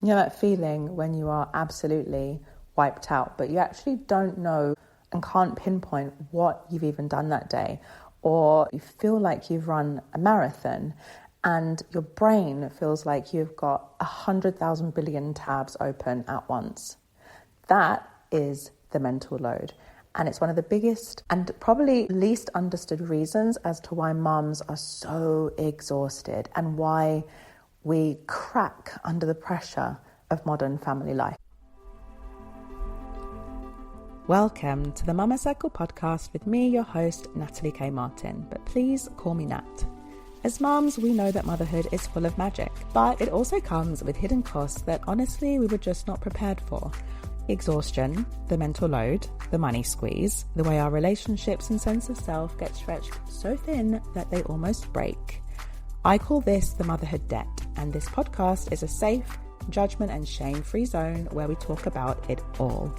You know that feeling when you are absolutely wiped out, but you actually don't know and can't pinpoint what you've even done that day, or you feel like you've run a marathon and your brain feels like you've got 100,000 billion tabs open at once. That is the mental load. And it's one of the biggest and probably least understood reasons as to why mums are so exhausted and why we crack under the pressure of modern family life. Welcome to the Mama Circle podcast with me, your host, Natalie K. Martin, but please call me Nat. As mums, we know that motherhood is full of magic, but it also comes with hidden costs that honestly we were just not prepared for. The exhaustion, the mental load, the money squeeze, the way our relationships and sense of self get stretched so thin that they almost break. I call this the motherhood debt, and this podcast is a safe, judgment and shame-free zone where we talk about it all.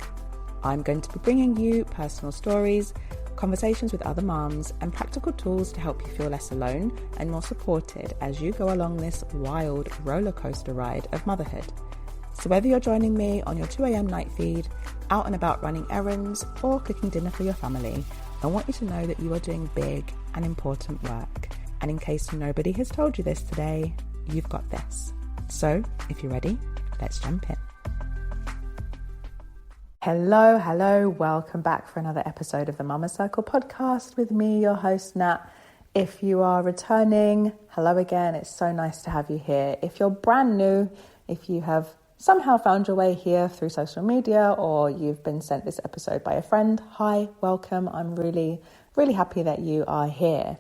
I'm going to be bringing you personal stories, conversations with other moms, and practical tools to help you feel less alone and more supported as you go along this wild roller coaster ride of motherhood. So whether you're joining me on your 2 a.m. night feed, out and about running errands, or cooking dinner for your family, I want you to know that you are doing big and important work. And in case nobody has told you this today, you've got this. So if you're ready, let's jump in. Hello, welcome back for another episode of the Mama Circle podcast with me, your host Nat. If you are returning, hello again, it's so nice to have you here. If you're brand new, if you have somehow found your way here through social media or you've been sent this episode by a friend, hi, welcome. I'm really happy that you are here.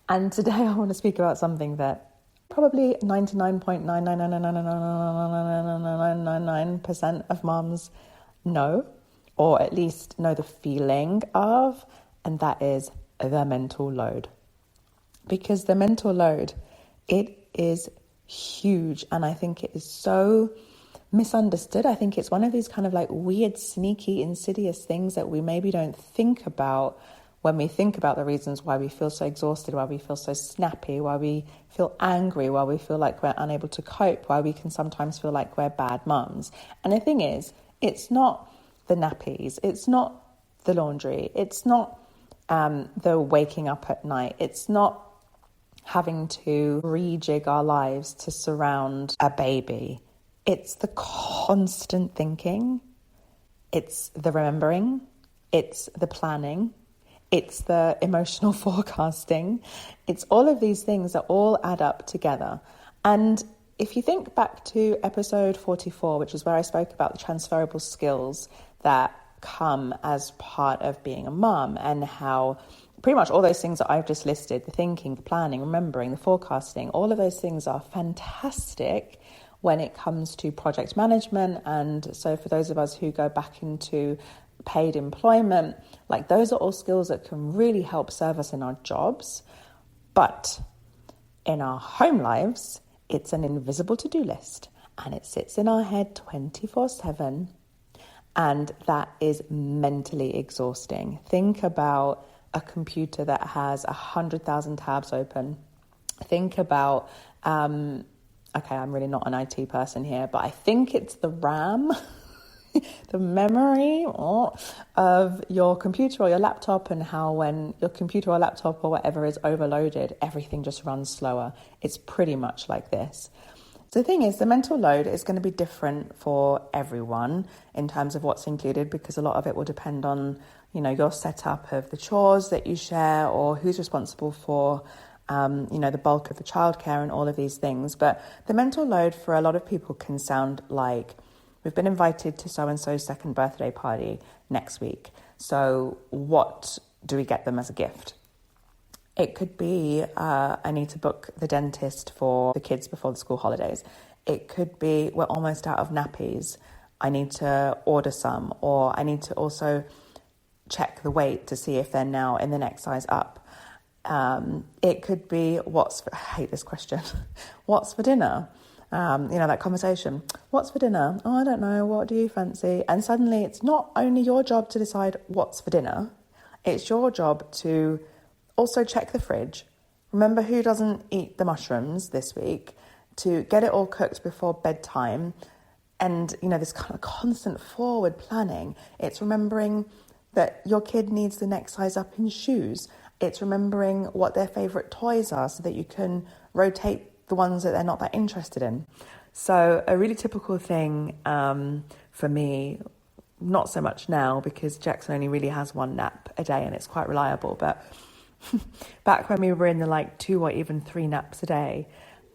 And today I want to speak about something that probably 99.999999999% of moms know, or at least know the feeling of, and that is the mental load. Because the mental load, it is huge, and I think it is so misunderstood. I think it's one of these kind of like weird, sneaky, insidious things that we maybe don't think about when we think about the reasons why we feel so exhausted, why we feel so snappy, why we feel angry, why we feel like we're unable to cope, why we can sometimes feel like we're bad mums. And the thing is, it's not the nappies, it's not the laundry, it's not the waking up at night, it's not having to rejig our lives to surround a baby. It's the constant thinking, it's the remembering, it's the planning, it's the emotional forecasting. It's all of these things that all add up together. And if you think back to episode 44, which is where I spoke about the transferable skills that come as part of being a mum, and how pretty much all those things that I've just listed, the thinking, the planning, remembering, the forecasting, all of those things are fantastic when it comes to project management. And so for those of us who go back into paid employment, like those are all skills that can really help serve us in our jobs. But in our home lives, it's an invisible to-do list, and it sits in our head 24/7, and that is mentally exhausting. Think about a computer that has 100,000 tabs open. Think about, okay, I'm really not an IT person here, but I think it's the RAM, the memory of your computer or your laptop, and how when your computer or laptop or whatever is overloaded, everything just runs slower. It's pretty much like this. So the thing is, the mental load is going to be different for everyone in terms of what's included, because a lot of it will depend on, your setup of the chores that you share, or who's responsible for, the bulk of the childcare and all of these things. But the mental load for a lot of people can sound like, we've been invited to so-and-so's second birthday party next week. So what do we get them as a gift? It could be, I need to book the dentist for the kids before the school holidays. It could be, we're almost out of nappies, I need to order some, or I need to also check the weight to see if they're now in the next size up. It could be, I hate this question, what's for dinner? That conversation, what's for dinner? Oh, I don't know, what do you fancy? And suddenly it's not only your job to decide what's for dinner, it's your job to also check the fridge, remember who doesn't eat the mushrooms this week, to get it all cooked before bedtime, And, this kind of constant forward planning. It's remembering that your kid needs the next size up in shoes. It's remembering what their favorite toys are so that you can rotate the ones that they're not that interested in. So a really typical thing for me, not so much now because Jackson only really has one nap a day and it's quite reliable. But back when we were in the 2 or even 3 naps a day,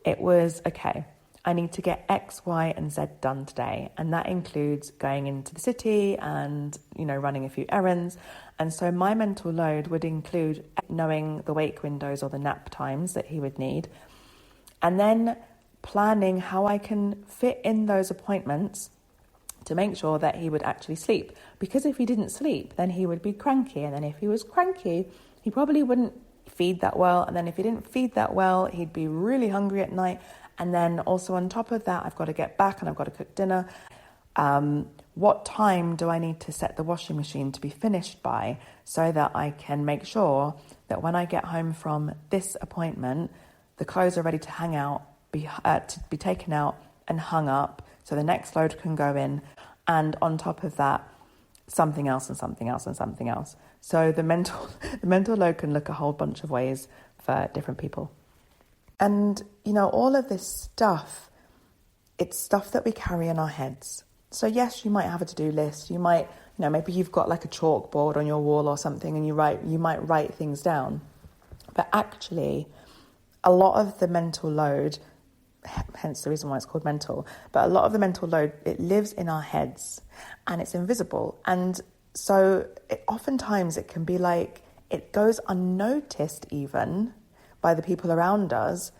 it was, okay, I need to get X, Y, and Z done today. And that includes going into the city and, running a few errands. And so my mental load would include knowing the wake windows or the nap times that he would need. And then planning how I can fit in those appointments to make sure that he would actually sleep. Because if he didn't sleep, then he would be cranky. And then if he was cranky, he probably wouldn't feed that well. And then if he didn't feed that well, he'd be really hungry at night. And then also on top of that, I've got to get back and I've got to cook dinner. What time do I need to set the washing machine to be finished by so that I can make sure that when I get home from this appointment, the clothes are ready to hang out, to be taken out and hung up so the next load can go in. And on top of that, something else and something else and something else. So the mental load can look a whole bunch of ways for different people. And, all of this stuff, it's stuff that we carry in our heads. So yes, you might have a to-do list. You might, maybe you've got a chalkboard on your wall or something and you might write things down. But actually, a lot of the mental load, hence the reason why it's called mental, but a lot of the mental load, it lives in our heads and it's invisible. And so oftentimes it can be it goes unnoticed even by the people around us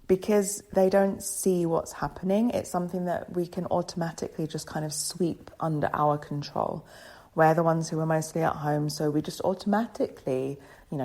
because they don't see what's happening. It's something that we can automatically just kind of sweep under our control. We're the ones who are mostly at home, so we just automatically,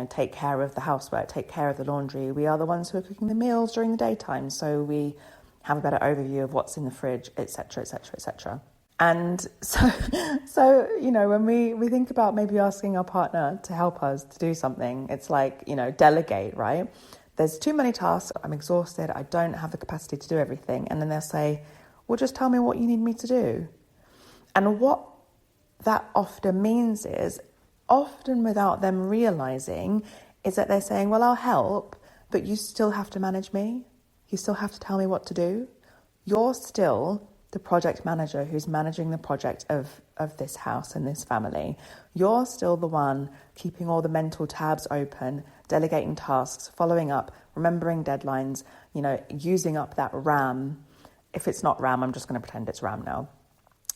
take care of the housework, take care of the laundry. We are the ones who are cooking the meals during the daytime, so we have a better overview of what's in the fridge, etc., etc., etc. And so when we think about maybe asking our partner to help us to do something, it's delegate, right? There's too many tasks, I'm exhausted, I don't have the capacity to do everything. And then they'll say, well, just tell me what you need me to do. And what that often means is, often without them realizing, is that they're saying, well, I'll help, but you still have to manage me. You still have to tell me what to do. You're still the project manager who's managing the project of this house and this family. You're still the one keeping all the mental tabs open, delegating tasks, following up, remembering deadlines, using up that RAM. If it's not RAM, I'm just going to pretend it's RAM now.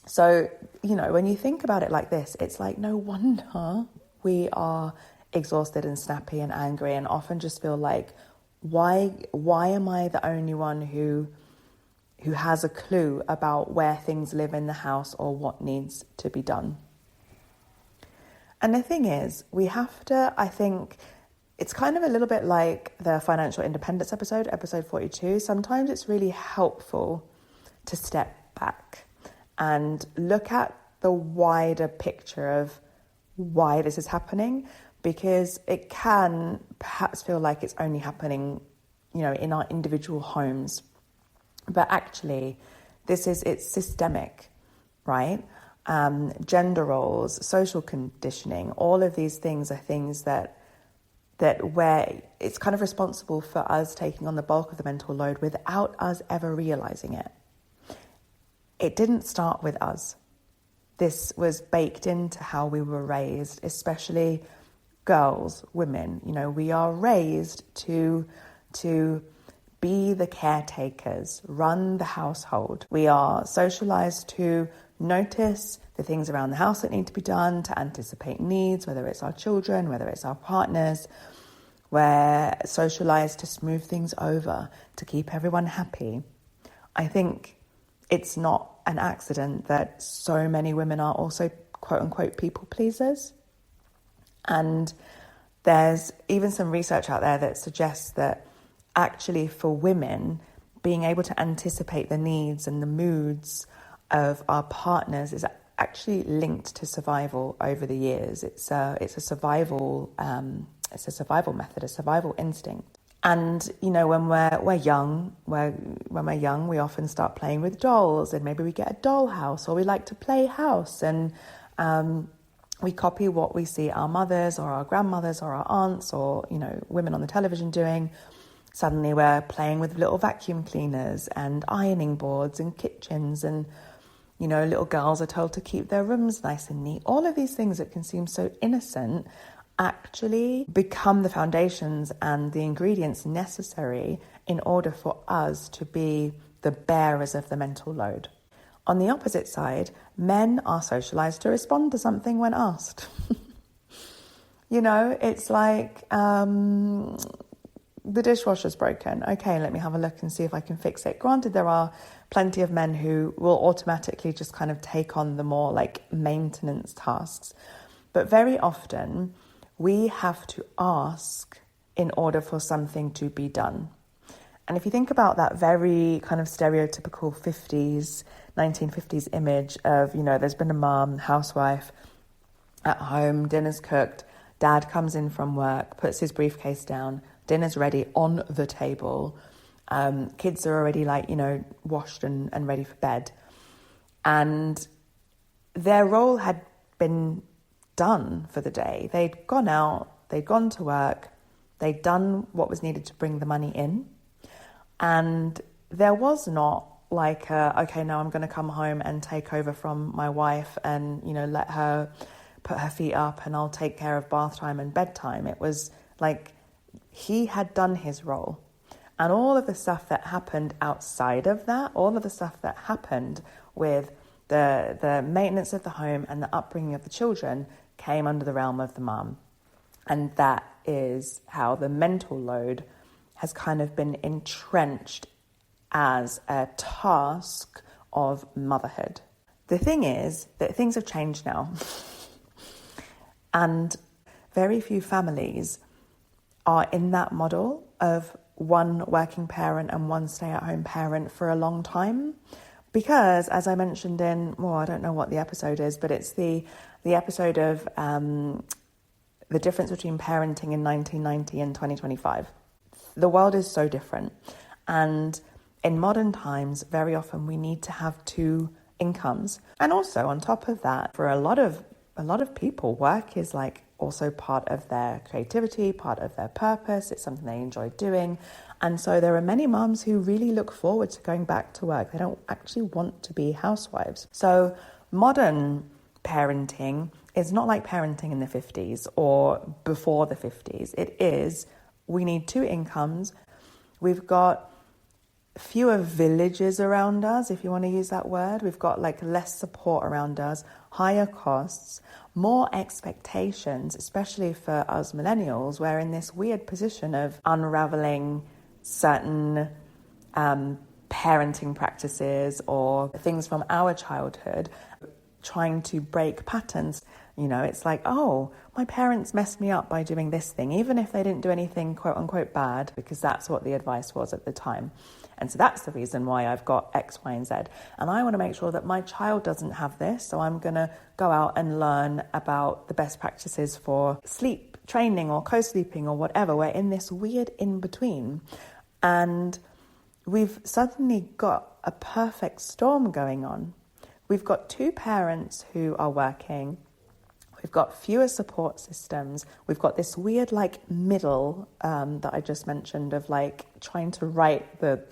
So, when you think about it like this, it's no wonder we are exhausted and snappy and angry and often just feel why am I the only one who has a clue about where things live in the house or what needs to be done. And the thing is, we have to, I think, it's kind of a little bit like the financial independence episode 42. Sometimes it's really helpful to step back and look at the wider picture of why this is happening, because it can perhaps feel like it's only happening, in our individual homes. But actually, it's systemic, right? Gender roles, social conditioning, all of these things are things that where it's kind of responsible for us taking on the bulk of the mental load without us ever realizing it. It didn't start with us. This was baked into how we were raised, especially girls, women. We are raised to be the caretakers, run the household. We are socialized to notice the things around the house that need to be done, to anticipate needs, whether it's our children, whether it's our partners. We're socialized to smooth things over, to keep everyone happy. I think it's not an accident that so many women are also quote unquote people pleasers. And there's even some research out there that suggests that actually for women, being able to anticipate the needs and the moods of our partners is actually linked to survival over the years. It's a survival method, a survival instinct. And, when we're young, we often start playing with dolls, and maybe we get a doll house, or we like to play house, and we copy what we see our mothers or our grandmothers or our aunts or, women on the television doing. Suddenly we're playing with little vacuum cleaners and ironing boards and kitchens, and, little girls are told to keep their rooms nice and neat. All of these things that can seem so innocent actually become the foundations and the ingredients necessary in order for us to be the bearers of the mental load. On the opposite side, men are socialized to respond to something when asked. It's like the dishwasher's broken. Okay, let me have a look and see if I can fix it. Granted, there are plenty of men who will automatically just kind of take on the more like maintenance tasks. But very often, we have to ask in order for something to be done. And if you think about that very kind of stereotypical 1950s image of, there's been a mom, housewife at home, dinner's cooked, dad comes in from work, puts his briefcase down, dinner's ready on the table, kids are already washed and ready for bed. And their role had been done for the day. They'd gone out, they'd gone to work, they'd done what was needed to bring the money in. And there was not like, okay, now I'm going to come home and take over from my wife and, let her put her feet up and I'll take care of bath time and bedtime. It was like he had done his role. And all of the stuff that happened outside of that, all of the stuff that happened with the maintenance of the home and the upbringing of the children came under the realm of the mum. And that is how the mental load has kind of been entrenched as a task of motherhood. The thing is that things have changed now. And very few families are in that model of one working parent and one stay-at-home parent for a long time. Because, as I mentioned I don't know what the episode is, but it's the episode of the difference between parenting in 1990 and 2025. The world is so different. And in modern times, very often we need to have two incomes. And also on top of that, for a lot of people, work is like also part of their creativity, part of their purpose. It's something they enjoy doing. And so there are many moms who really look forward to going back to work. They don't actually want to be housewives. So modern parenting is not like parenting in the 50s or before the 50s. It is, we need two incomes. We've got fewer villages around us, if you want to use that word. We've got like less support around us, higher costs, more expectations, especially for us millennials. We're in this weird position of unraveling certain parenting practices or things from our childhood, trying to break patterns. It's like, oh, my parents messed me up by doing this thing, even if they didn't do anything quote unquote bad, because that's what the advice was at the time. And so that's the reason why I've got X, Y, and Z. And I want to make sure that my child doesn't have this. So I'm going to go out and learn about the best practices for sleep training or co-sleeping or whatever. We're in this weird in-between. And we've suddenly got a perfect storm going on. We've got two parents who are working. We've got fewer support systems. We've got this weird middle that I just mentioned of trying to right the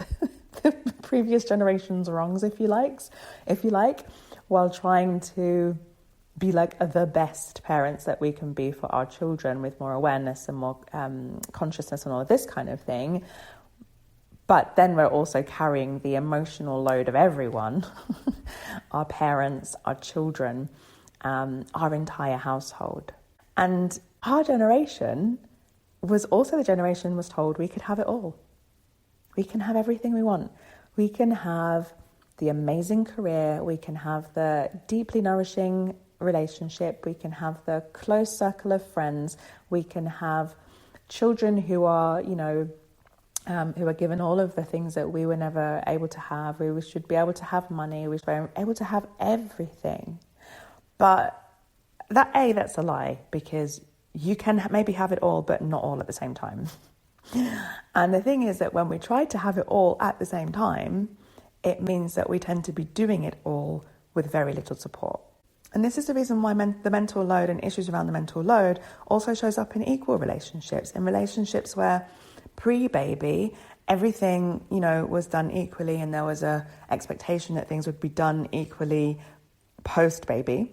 previous generation's wrongs, if you like, while trying to be the best parents that we can be for our children with more awareness and more consciousness and all of this kind of thing. But then we're also carrying the emotional load of everyone, our parents, our children, our entire household. And our generation was also the generation was told we could have it all. We can have everything we want. We can have the amazing career. We can have the deeply nourishing relationship. We can have the close circle of friends. We can have children who are, who are given all of the things that we were never able to have. We should be able to have money. We should be able to have everything. But that's a lie, because you can maybe have it all, but not all at the same time. And the thing is that when we try to have it all at the same time, it means that we tend to be doing it all with very little support. And this is the reason why the mental load and issues around the mental load also shows up in equal relationships, in relationships where pre-baby, everything, was done equally and there was a expectation that things would be done equally post-baby.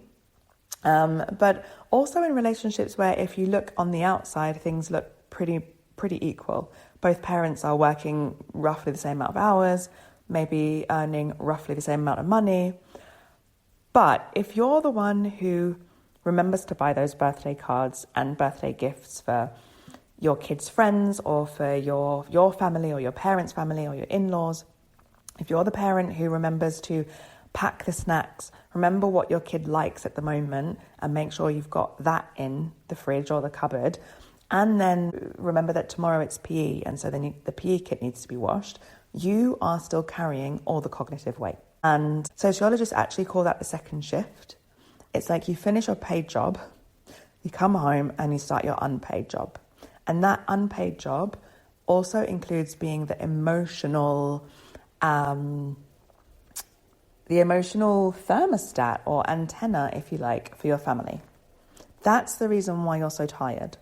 But also in relationships where if you look on the outside, things look pretty equal. Both parents are working roughly the same amount of hours, maybe earning roughly the same amount of money. But if you're the one who remembers to buy those birthday cards and birthday gifts for your kids' friends or for your family or your parents' family or your in-laws, if you're the parent who remembers to pack the snacks, remember what your kid likes at the moment and make sure you've got that in the fridge or the cupboard, and then remember that tomorrow it's PE and so then the PE kit needs to be washed, you are still carrying all the cognitive weight. And sociologists actually call that the second shift. It's like you finish your paid job, you come home and you start your unpaid job. And that unpaid job also includes being the emotional thermostat or antenna, if you like, for your family. That's the reason why you're so tired.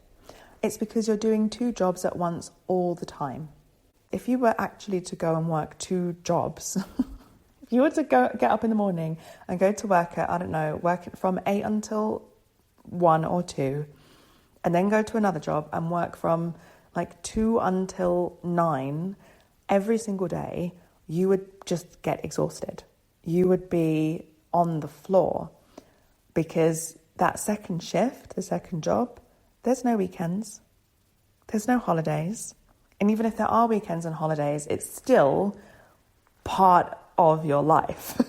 It's because you're doing two jobs at once all the time. If you were actually to go and work two jobs, if you were to get up in the morning and go to work at, work from 8 until 1 or 2, and then go to another job and work from 2 until 9 every single day, you would just get exhausted. You would be on the floor because that second shift, the second job, there's no weekends, there's no holidays. And even if there are weekends and holidays, it's still part of your life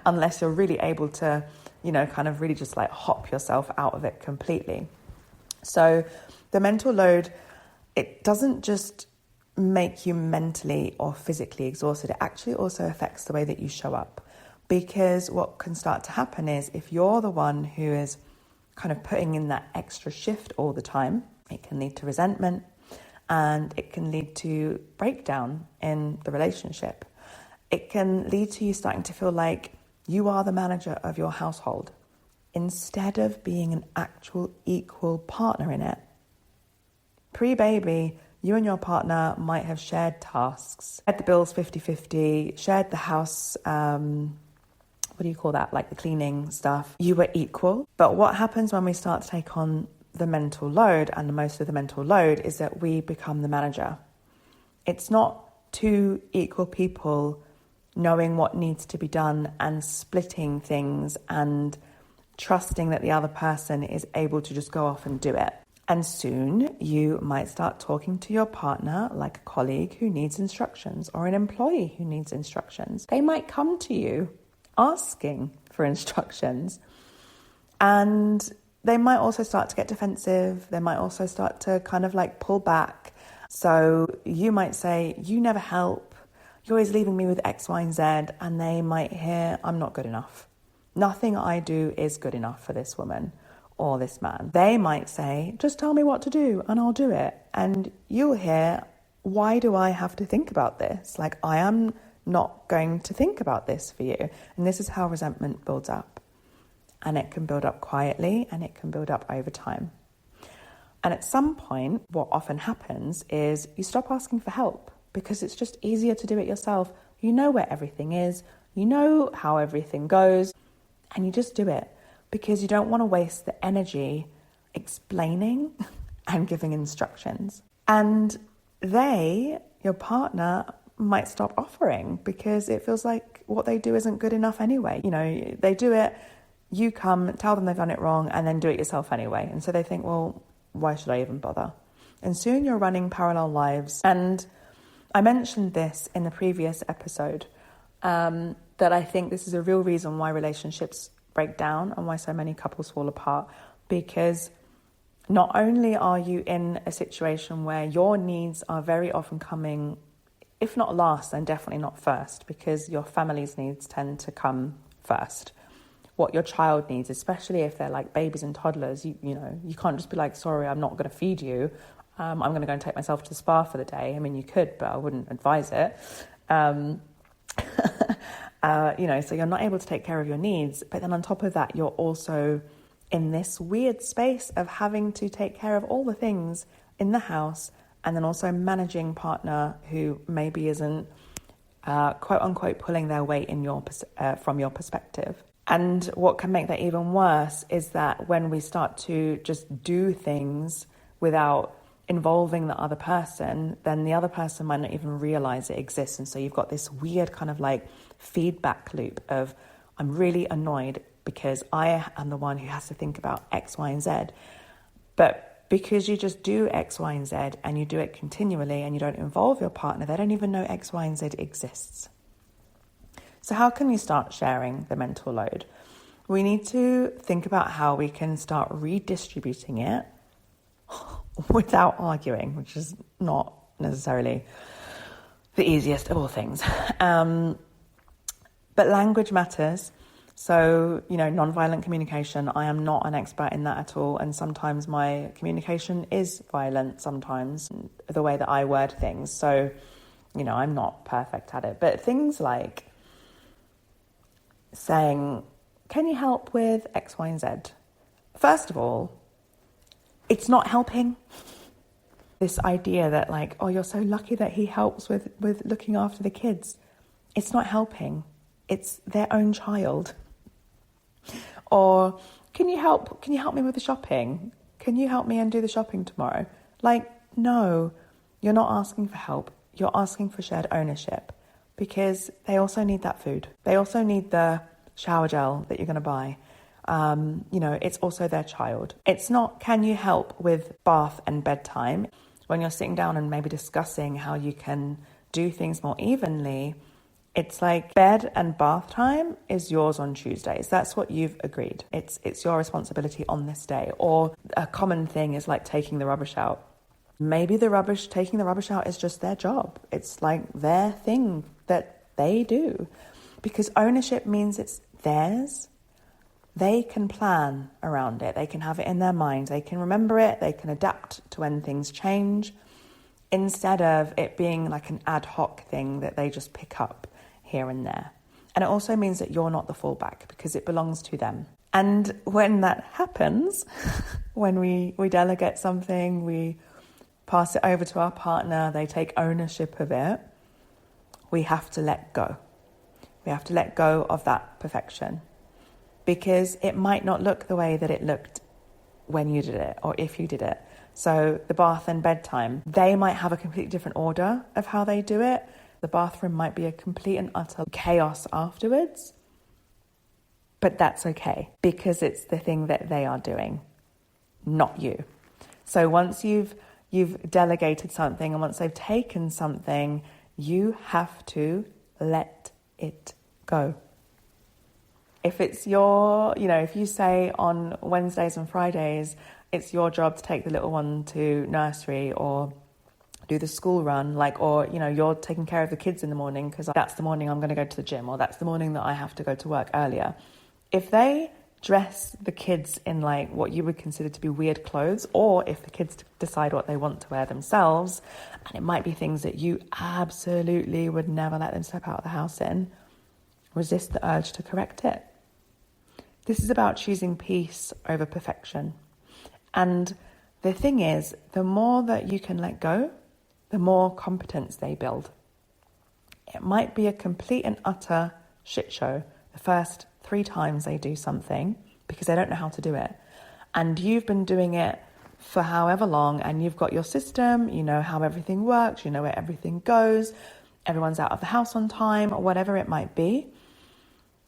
unless you're really able to, kind of really just hop yourself out of it completely. So the mental load, it doesn't just make you mentally or physically exhausted. It actually also affects the way that you show up. Because what can start to happen is if you're the one who is kind of putting in that extra shift all the time, it can lead to resentment and it can lead to breakdown in the relationship. It can lead to you starting to feel like you are the manager of your household instead of being an actual equal partner in it. Pre-baby, you and your partner might have shared tasks, shared the bills 50-50, shared the house, the cleaning stuff. You were equal. But what happens when we start to take on the mental load, and most of the mental load, is that we become the manager. It's not two equal people knowing what needs to be done and splitting things and trusting that the other person is able to just go off and do it. And soon you might start talking to your partner like a colleague who needs instructions or an employee who needs instructions. They might come to you asking for instructions, and they might also start to get defensive. They might also start to kind of pull back. So you might say, you never help. You're always leaving me with X, Y, and Z. And they might hear, I'm not good enough. Nothing I do is good enough for this woman or this man. They might say, just tell me what to do and I'll do it. And you'll hear, why do I have to think about this? I am not going to think about this for you. And this is how resentment builds up. And it can build up quietly and it can build up over time. And at some point, what often happens is you stop asking for help because it's just easier to do it yourself. You know where everything is, you know how everything goes, and you just do it because you don't want to waste the energy explaining and giving instructions. And your partner, might stop offering because it feels like what they do isn't good enough anyway. They do it, you come, tell them they've done it wrong, and then do it yourself anyway. And so they think, well, why should I even bother? And soon you're running parallel lives. And I mentioned this in the previous episode, that I think this is a real reason why relationships break down and why so many couples fall apart. Because not only are you in a situation where your needs are very often coming, if not last, then definitely not first, because your family's needs tend to come first. What your child needs, especially if they're babies and toddlers, you can't just be sorry, I'm not going to feed you. I'm going to go and take myself to the spa for the day. I mean, you could, but I wouldn't advise it. So you're not able to take care of your needs. But then on top of that, you're also in this weird space of having to take care of all the things in the house, and then also managing partner who maybe isn't quote unquote pulling their weight in from your perspective. And what can make that even worse is that when we start to just do things without involving the other person, then the other person might not even realize it exists. And so you've got this weird kind of like feedback loop of, I'm really annoyed because I am the one who has to think about X, Y, and Z. But because you just do X, Y, and Z and you do it continually and you don't involve your partner, they don't even know X, Y, and Z exists. So how can we start sharing the mental load? We need to think about how we can start redistributing it without arguing, which is not necessarily the easiest of all things. But language matters. So, nonviolent communication, I am not an expert in that at all. And sometimes my communication is violent sometimes, the way that I word things. So, I'm not perfect at it. But things like saying, can you help with X, Y, and Z? First of all, it's not helping. This idea that like, oh, you're so lucky that he helps with looking after the kids. It's not helping. It's their own child. Or can you help me with the shopping? Can you help me and do the shopping tomorrow? Like, no, you're not asking for help. You're asking for shared ownership, because they also need that food. They also need the shower gel that you're going to buy. It's also their child. It's not, can you help with bath and bedtime? When you're sitting down and maybe discussing how you can do things more evenly, it's like bed and bath time is yours on Tuesdays. That's what you've agreed. It's your responsibility on this day. Or a common thing is like taking the rubbish out. Maybe taking the rubbish out is just their job. It's like their thing that they do. Because ownership means it's theirs. They can plan around it. They can have it in their mind. They can remember it. They can adapt to when things change, instead of it being like an ad hoc thing that they just pick up here and there. And it also means that you're not the fallback, because it belongs to them. And when that happens, when we delegate something, we pass it over to our partner, they take ownership of it, we have to let go. We have to let go of that perfection, because it might not look the way that it looked when you did it or if you did it. So the bath and bedtime, they might have a completely different order of how they do it. The bathroom might be a complete and utter chaos afterwards, but that's okay, because it's the thing that they are doing, not you. So once you've delegated something and once they've taken something, you have to let it go. If it's if you say on Wednesdays and Fridays, it's your job to take the little one to nursery or do the school run, you're taking care of the kids in the morning because that's the morning I'm going to go to the gym, or that's the morning that I have to go to work earlier. If they dress the kids in like what you would consider to be weird clothes, or if the kids decide what they want to wear themselves, and it might be things that you absolutely would never let them step out of the house in, resist the urge to correct it. This is about choosing peace over perfection. And the thing is, the more that you can let go, the more competence they build. It might be a complete and utter shit show the first 3 times they do something, because they don't know how to do it. And you've been doing it for however long, and you've got your system, you know how everything works, you know where everything goes, everyone's out of the house on time, or whatever it might be.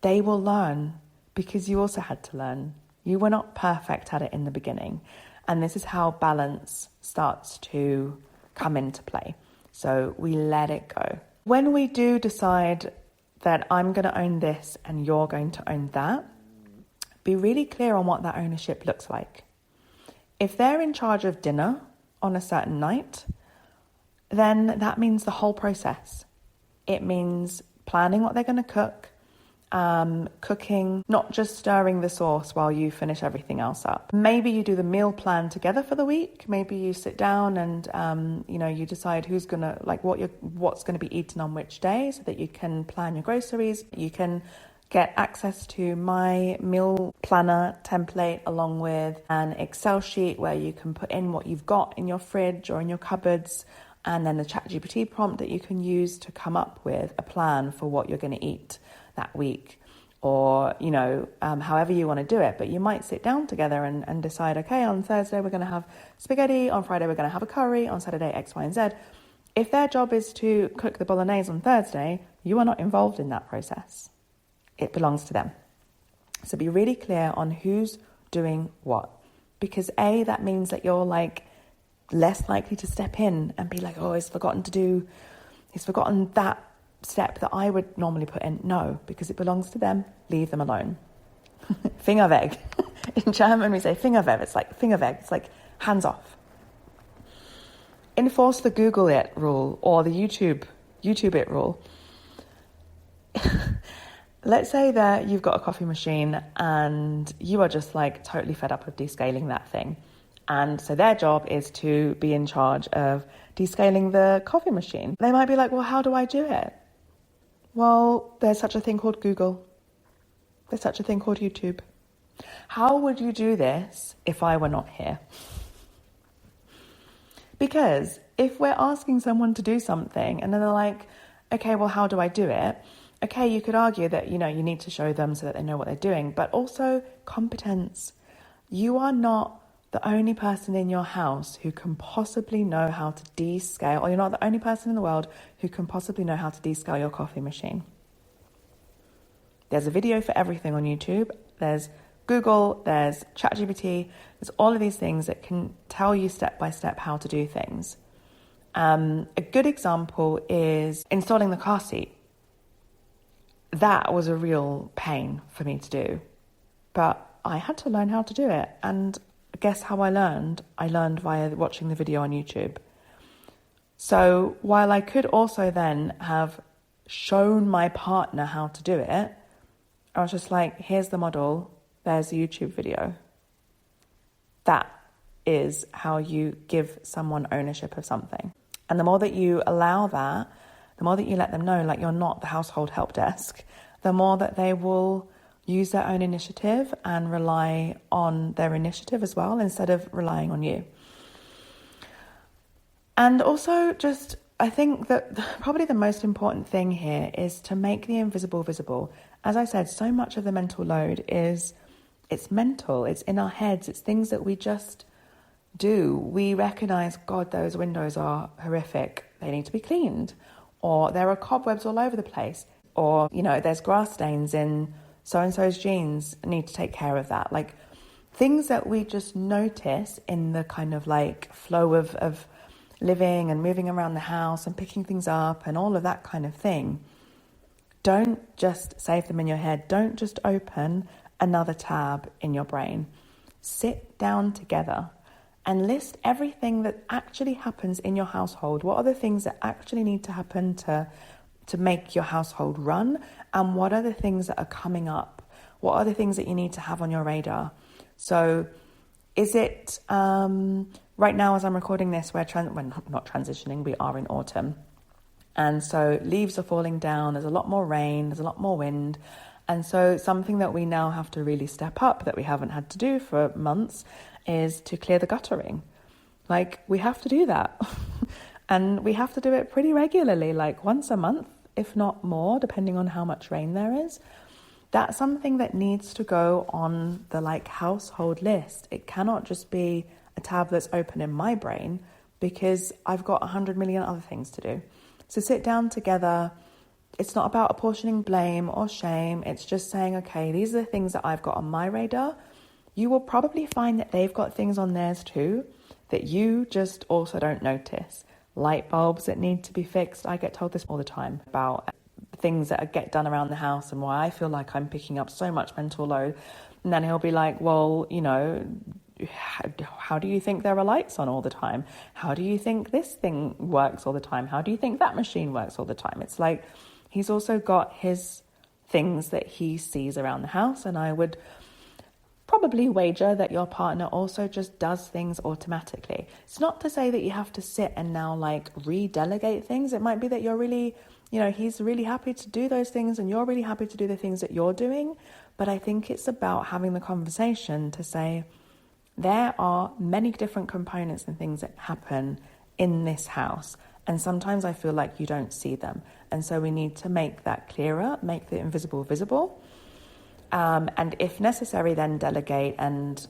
They will learn, because you also had to learn. You were not perfect at it in the beginning. And this is how balance starts to come into play. So we let it go. When we do decide that I'm going to own this and you're going to own that, be really clear on what that ownership looks like. If they're in charge of dinner on a certain night, then that means the whole process. It means planning what they're going to cook, cooking, not just stirring the sauce while you finish everything else up. Maybe you do the meal plan together for the week. Maybe you sit down and, you decide who's going to, like what's going to be eaten on which day so that you can plan your groceries. You can get access to my meal planner template along with an Excel sheet where you can put in what you've got in your fridge or in your cupboards, and then a ChatGPT prompt that you can use to come up with a plan for what you're going to eat that week, or however you want to do it. But you might sit down together and decide, okay, on Thursday we're going to have spaghetti, on Friday we're going to have a curry, on Saturday X, Y, and Z. If their job is to cook the bolognese on Thursday, you are not involved in that process. It belongs to them. So be really clear on who's doing what, because that means that you're like less likely to step in and be like, oh, he's forgotten that step that I would normally put in. No, because it belongs to them. Leave them alone. Fingerweg. In German we say Fingerweg. It's like Fingerweg. It's like hands off. Enforce the Google it rule or the YouTube it rule. Let's say that you've got a coffee machine and you are just like totally fed up of descaling that thing. And so their job is to be in charge of descaling the coffee machine. They might be like, well, how do I do it? Well, there's such a thing called Google. There's such a thing called YouTube. How would you do this if I were not here? Because if we're asking someone to do something and then they're like, okay, well, how do I do it? Okay, you could argue that, you need to show them so that they know what they're doing, but also competence. You are not the only person in your house who can possibly know how to descale, or you're not the only person in the world who can possibly know how to descale your coffee machine. There's a video for everything on YouTube. There's Google, there's ChatGPT, there's all of these things that can tell you step by step how to do things. A good example is installing the car seat. That was a real pain for me to do, but I had to learn how to do it. And guess how I learned? I learned via watching the video on YouTube. So while I could also then have shown my partner how to do it, I was just like, here's the model, there's the YouTube video. That is how you give someone ownership of something. And the more that you allow that, the more that you let them know, like, you're not the household help desk, the more that they will use their own initiative and rely on their initiative as well, instead of relying on you. And also I think that probably the most important thing here is to make the invisible visible. As I said, so much of the mental load it's mental, it's in our heads, it's things that we just do. We recognize, God, those windows are horrific, they need to be cleaned. Or there are cobwebs all over the place. Or, there's grass stains in so-and-so's jeans, need to take care of that. Like, things that we just notice in the kind of like flow of living and moving around the house and picking things up and all of that kind of thing. Don't just save them in your head. Don't just open another tab in your brain. Sit down together and list everything that actually happens in your household. What are the things that actually need to happen to make your household run? And what are the things that are coming up? What are the things that you need to have on your radar? So is it, right now as I'm recording this, we're not transitioning, we are in autumn. And so leaves are falling down, there's a lot more rain, there's a lot more wind. And so something that we now have to really step up that we haven't had to do for months is to clear the guttering. Like, we have to do that. And we have to do it pretty regularly, like once a month, if not more, depending on how much rain there is. That's something that needs to go on the household list. It cannot just be a tab that's open in my brain, because I've got 100 million other things to do. So sit down together. It's not about apportioning blame or shame. It's just saying, okay, these are the things that I've got on my radar. You will probably find that they've got things on theirs too that you just also don't notice. Light bulbs that need to be fixed. I get told this all the time about things that get done around the house and why I feel like I'm picking up so much mental load. And then he'll be like, well, how do you think there are lights on all the time? How do you think this thing works all the time? How do you think that machine works all the time? It's like he's also got his things that he sees around the house. And I would probably wager that your partner also just does things automatically. It's not to say that you have to sit and now like re-delegate things. It might be that you're really, he's really happy to do those things and you're really happy to do the things that you're doing. But I think it's about having the conversation to say, there are many different components and things that happen in this house. And sometimes I feel like you don't see them. And so we need to make that clearer, make the invisible visible. And if necessary, then delegate and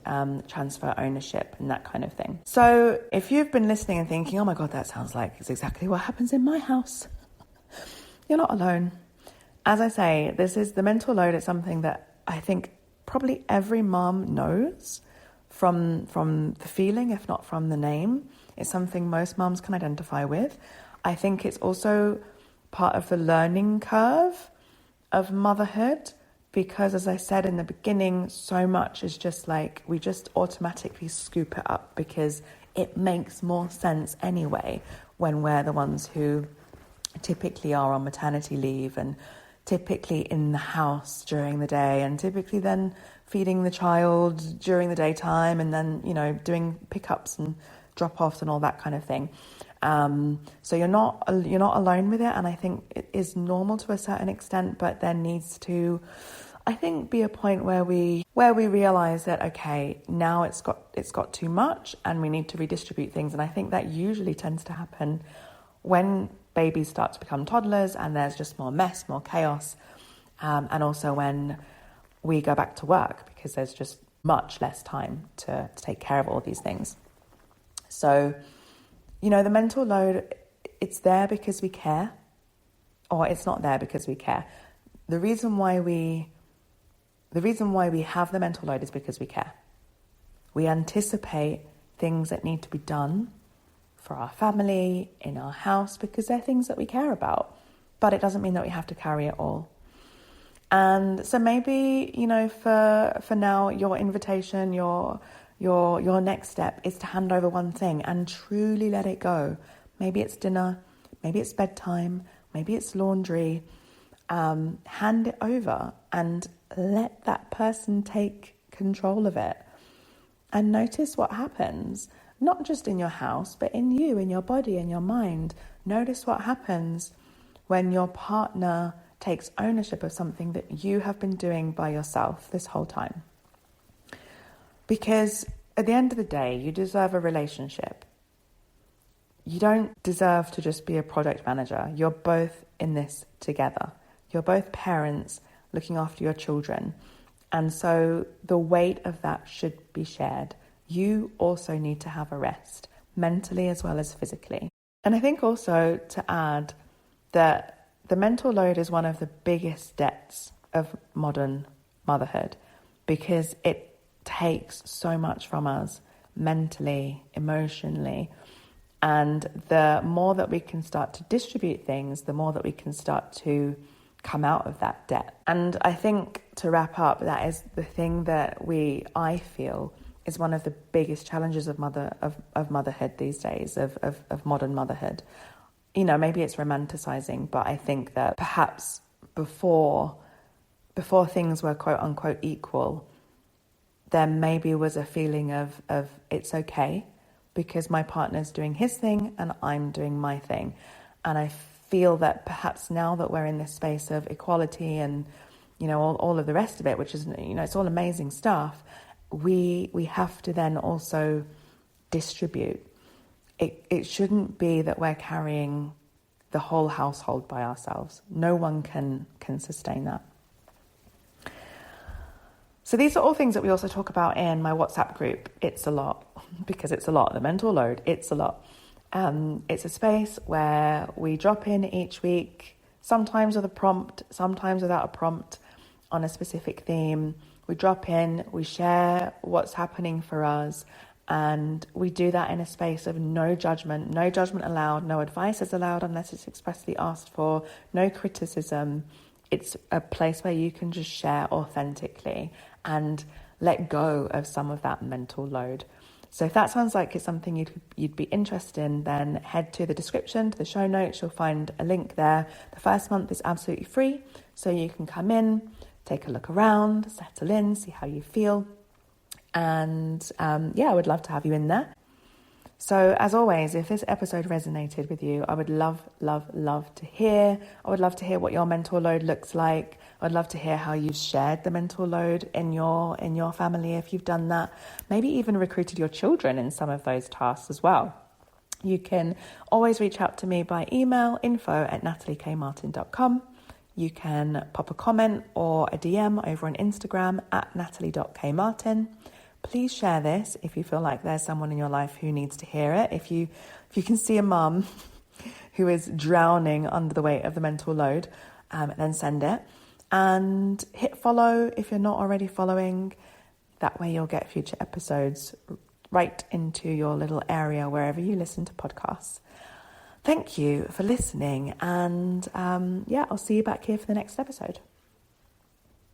transfer ownership and that kind of thing. So if you've been listening and thinking, oh my God, that sounds like it's exactly what happens in my house, you're not alone. As I say, this is the mental load. It's something that I think probably every mom knows from the feeling, if not from the name. It's something most moms can identify with. I think it's also part of the learning curve of motherhood, because as I said in the beginning, so much is just like, we just automatically scoop it up because it makes more sense anyway when we're the ones who typically are on maternity leave and typically in the house during the day and typically then feeding the child during the daytime and then, doing pickups and drop-offs and all that kind of thing. So you're not alone with it, and I think it is normal to a certain extent, but there needs to, I think, be a point where we realize that, okay, now it's got too much and we need to redistribute things. And I think that usually tends to happen when babies start to become toddlers and there's just more mess, more chaos, and also when we go back to work because there's just much less time to take care of all these things. So, the mental load, it's there because we care, or it's not there because we care. The reason why we have the mental load is because we care. We anticipate things that need to be done for our family, in our house, because they're things that we care about. But it doesn't mean that we have to carry it all. And so maybe, for now, your invitation, your next step is to hand over one thing and truly let it go. Maybe it's dinner, maybe it's bedtime, maybe it's laundry. Hand it over and let that person take control of it. And notice what happens, not just in your house, but in you, in your body, in your mind. Notice what happens when your partner takes ownership of something that you have been doing by yourself this whole time. Because at the end of the day, you deserve a relationship. You don't deserve to just be a project manager. You're both in this together. You're both parents looking after your children. And so the weight of that should be shared. You also need to have a rest, mentally as well as physically. And I think also to add that the mental load is one of the biggest debts of modern motherhood because it takes so much from us mentally, emotionally. And the more that we can start to distribute things, the more that we can start to come out of that debt. And I think to wrap up, that is the thing that I feel is one of the biggest challenges of motherhood these days, of modern motherhood. Maybe it's romanticizing, but I think that perhaps before things were quote unquote equal, there maybe was a feeling of it's okay because my partner's doing his thing and I'm doing my thing. And I feel that perhaps now that we're in this space of equality and, all of the rest of it, which is, it's all amazing stuff, we have to then also distribute. It shouldn't be that we're carrying the whole household by ourselves. No one can sustain that. So these are all things that we also talk about in my WhatsApp group. It's a lot, because it's a lot. The mental load, it's a lot. It's a space where we drop in each week, sometimes with a prompt, sometimes without a prompt, on a specific theme. We drop in, we share what's happening for us, and we do that in a space of no judgment allowed, no advice is allowed unless it's expressly asked for, no criticism. It's a place where you can just share authentically and let go of some of that mental load. So if that sounds like it's something you'd be interested in, then head to the description, to the show notes. You'll find a link there. The first month is absolutely free, so you can come in, take a look around, settle in, see how you feel. And I would love to have you in there. So as always, if this episode resonated with you, I would love to hear. I would love to hear what your mental load looks like. I'd love to hear how you've shared the mental load in your family, if you've done that. Maybe even recruited your children in some of those tasks as well. You can always reach out to me by email, info@nataliekmartin.com. You can pop a comment or a DM over on Instagram @natalie.kmartin. Please share this if you feel like there's someone in your life who needs to hear it. If you can see a mum who is drowning under the weight of the mental load, then send it. And hit follow if you're not already following. That way you'll get future episodes right into your little area wherever you listen to podcasts. Thank you for listening, and I'll see you back here for the next episode.